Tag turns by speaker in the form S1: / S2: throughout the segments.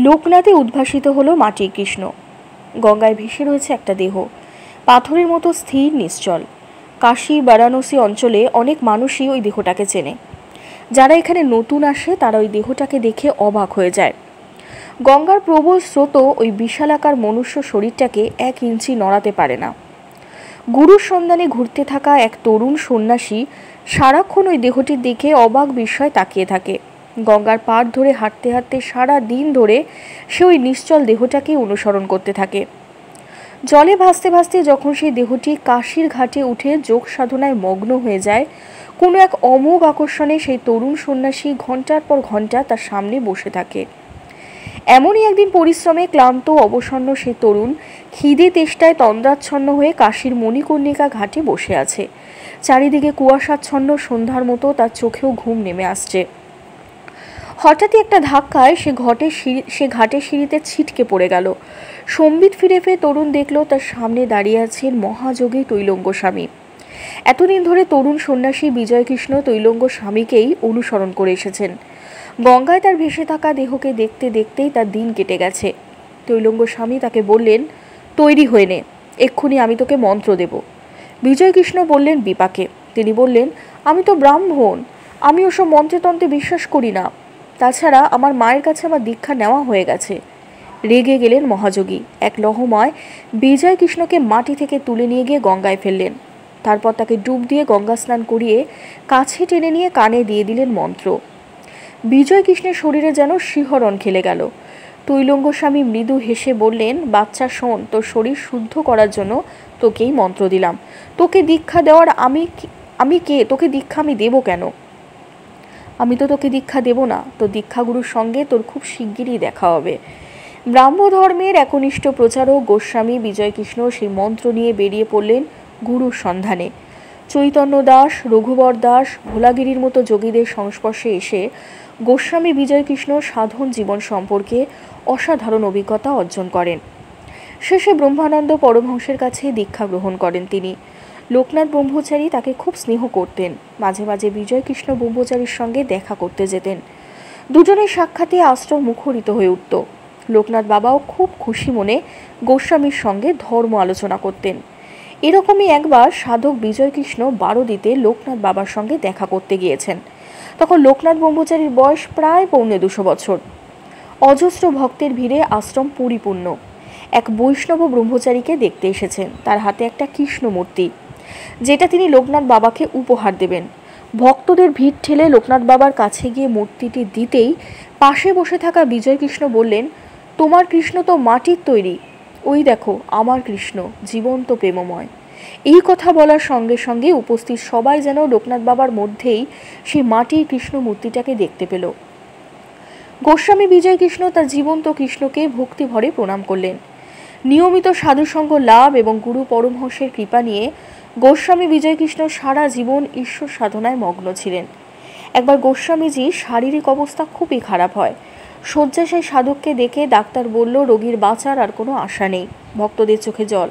S1: লোকনাথে উদ্ভাসিত হলো মাটির কৃষ্ণ। গঙ্গায় ভেসে রয়েছে একটা দেহ, পাথরের মতো স্থির নিশ্চল। কাশী বারাণসী অঞ্চলে অনেক মানুষই ওই দেহটাকে চেনে। যারা এখানে নতুন আসে তারা ওই দেহটাকে দেখে অবাক হয়ে যায়। গঙ্গার প্রবল স্রোত ওই বিশালাকার মনুষ্য শরীরটাকে 1 ইঞ্চি নড়াতে পারে না। গুরুর সন্ধানে ঘুরতে থাকা এক তরুণ সন্ন্যাসী সারাক্ষণ ওই দেহটির দিকে অবাক বিস্ময় তাকিয়ে থাকে। গঙ্গার পাড় ধরে হাঁটতে হাঁটতে সারা দিন ধরে সে ওই নিশ্চল দেহটাকে অনুসরণ করতে থাকে। জলে ভাসতে ভাসতে যখন সেই দেহটি কাশীর ঘাটে উঠে যোগ সাধনায় মগ্ন হয়ে যায়, কোনো এক অমোঘ আকর্ষণে সেই তরুণ সন্ন্যাসী ঘন্টার পর ঘন্টা তার সামনে বসে থাকে। এমনই একদিন পরিশ্রমে ক্লান্ত অবসন্ন সেই তরুণ খিদে তেষ্টায় তন্দ্রাচ্ছন্ন হয়ে কাশীর মণিকর্ণিকা ঘাটে বসে আছে। চারিদিকে কুয়াশাচ্ছন্ন সন্ধ্যার মতো তার চোখেও ঘুম নেমে আসছে। হঠাৎই একটা ধাক্কায় সে ঘাটের সিঁড়িতে ছিটকে পড়ে গেল। সম্বিত ফিরে তরুণ দেখল তার সামনে দাঁড়িয়ে আছেন মহাযোগী তৈলঙ্গ স্বামী। এতদিন ধরে তরুণ সন্ন্যাসী বিজয়কৃষ্ণ তৈলঙ্গ স্বামীকেই অনুসরণ করে এসেছেন। গঙ্গায় তার ভেসে থাকা দেহকে দেখতে দেখতেই তার দিন কেটে গেছে। তৈলঙ্গ স্বামী তাকে বললেন, তৈরি হয়ে নে, এক্ষুনি আমি তোকে মন্ত্র দেব। বিজয়কৃষ্ণ বললেন বিপাকে। তিনি বললেন, আমি তো ব্রাহ্মণ, আমি ওসব মন্ত্রতন্ত্রে বিশ্বাস করি না। তাছাড়া আমার মায়ের কাছে আমার দীক্ষা নেওয়া হয়ে গেছে। রেগে গেলেন মহাযোগী। এক লহমায় বিজয়কৃষ্ণকে মাটি থেকে তুলে নিয়ে গিয়ে গঙ্গায় ফেললেন। তারপর তাকে ডুব দিয়ে গঙ্গা স্নান করিয়ে কাছে টেনে নিয়ে কানে দিয়ে দিলেন মন্ত্র। বিজয়কৃষ্ণের শরীরে যেন শিহরণ খেলে গেল। তৈলঙ্গ স্বামী মৃদু হেসে বললেন, বাচ্চা শোন, তোর শরীর শুদ্ধ করার জন্য তোকেই মন্ত্র দিলাম। তোকে দীক্ষা দেওয়ার আমি কে? তোকে দীক্ষা আমি দেবো কেন? আমি তো তোকে দীক্ষা দেব না। তোর দীক্ষাগুরুর সঙ্গে তোর খুব শিগগিরই দেখা হবে। ব্রাহ্ম ধর্মের একনিষ্ঠ প্রচারক গোস্বামী বিজয়কৃষ্ণ সেই মন্ত্র নিয়ে বেরিয়ে পড়লেন গুরুর সন্ধানে। চৈতন্য দাস, রঘুবর দাস, ভোলাগিরির মতো যোগীদের সংস্পর্শে এসে গোস্বামী বিজয়কৃষ্ণ সাধন জীবন সম্পর্কে অসাধারণ অভিজ্ঞতা অর্জন করেন। শেষে ব্রহ্মানন্দ পরমহংসের কাছে দীক্ষা গ্রহণ করেন তিনি। লোকনাথ ব্রহ্মচারী তাকে খুব স্নেহ করতেন। মাঝে মাঝে বিজয়কৃষ্ণ ব্রহ্মচারীর সঙ্গে দেখা করতে যেতেন। দুজনের সাক্ষাতে আশ্রম মুখরিত হয়ে উঠত। লোকনাথ বাবাও খুব খুশি মনে গোস্বামীর সঙ্গে ধর্ম আলোচনা করতেন। এরকমই একবার সাধক বিজয়কৃষ্ণ বারোদিতে লোকনাথ বাবার সঙ্গে দেখা করতে গিয়েছেন। তখন লোকনাথ ব্রহ্মচারীর বয়স প্রায় 250 বছর। অজস্র ভক্তের ভিড়ে আশ্রম পরিপূর্ণ। এক বৈষ্ণব ব্রহ্মচারীকে দেখতে এসেছেন। তার হাতে একটা কৃষ্ণ মূর্তি, যেটা তিনি লোকনাথ বাবাকে উপহার দেবেন। ভক্তদের ভিড় ঠেলে লোকনাথ বাবার কাছে গিয়ে মূর্তিটি দিতেই পাশে বসে থাকা বিজয়কৃষ্ণ বললেন, তোমার কৃষ্ণ তো মাটির তৈরি, ওই দেখো আমার কৃষ্ণ জীবন্ত প্রেমময়। এই কথা বলার সঙ্গে সঙ্গে উপস্থিত সবাই যেন লোকনাথ বাবার মধ্যেই সেই মাটির কৃষ্ণ মূর্তিটাকে দেখতে পেল। গোস্বামী বিজয়কৃষ্ণ তার জীবন্ত কৃষ্ণকে ভক্তি ভরে প্রণাম করলেন। নিয়মিত সাধুসঙ্গ লাভ এবং গুরু পরমহংসের কৃপা নিয়ে গোস্বামী বিজয়কৃষ্ণ সারা জীবন ঈশ্বর সাধনায় মগ্ন ছিলেন। একবার গোস্বামীজির শারীরিক অবস্থা খুবই খারাপ হয়। শয্যাশায়ী সাধককে দেখে ডাক্তার বলল, রোগীর বাঁচার আর কোনো আশা নেই। ভক্তদের চোখে জল।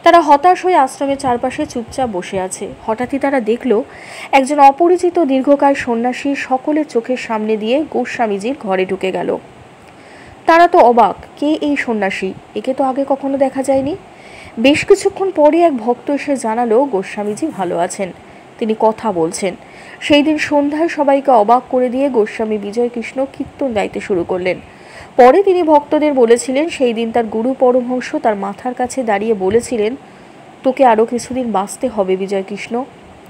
S1: তারা হতাশ হয়ে আশ্রমের চারপাশে চুপচাপ বসে আছে। হঠাৎই তারা দেখল একজন অপরিচিত দীর্ঘকায় সন্ন্যাসী সকলের চোখের সামনে দিয়ে গোস্বামীজির ঘরে ঢুকে গেল। তারা তো অবাক, কে এই সন্ন্যাসী? একে তো আগে কখনো দেখা যায়নি। বেশ কিছুক্ষণ পরে এক ভক্ত এসে জানালো গোস্বামীজি ভালো আছেন, তিনি কথা বলছেন। সেই দিন সন্ধ্যায় সবাইকে অবাক করে দিয়ে গোস্বামী বিজয়কৃষ্ণ কীর্তন গাইতে শুরু করলেন। পরে তিনি ভক্তদের বলেছিলেন, সেই দিন তার গুরু পরমহংস তার মাথার কাছে দাঁড়িয়ে বলেছিলেন, তোকে আরও কিছুদিন বাঁচতে হবে বিজয়কৃষ্ণ,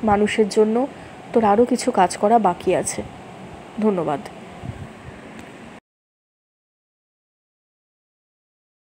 S1: মানুষের জন্য তোর আরও কিছু কাজ করা বাকি আছে। ধন্যবাদ।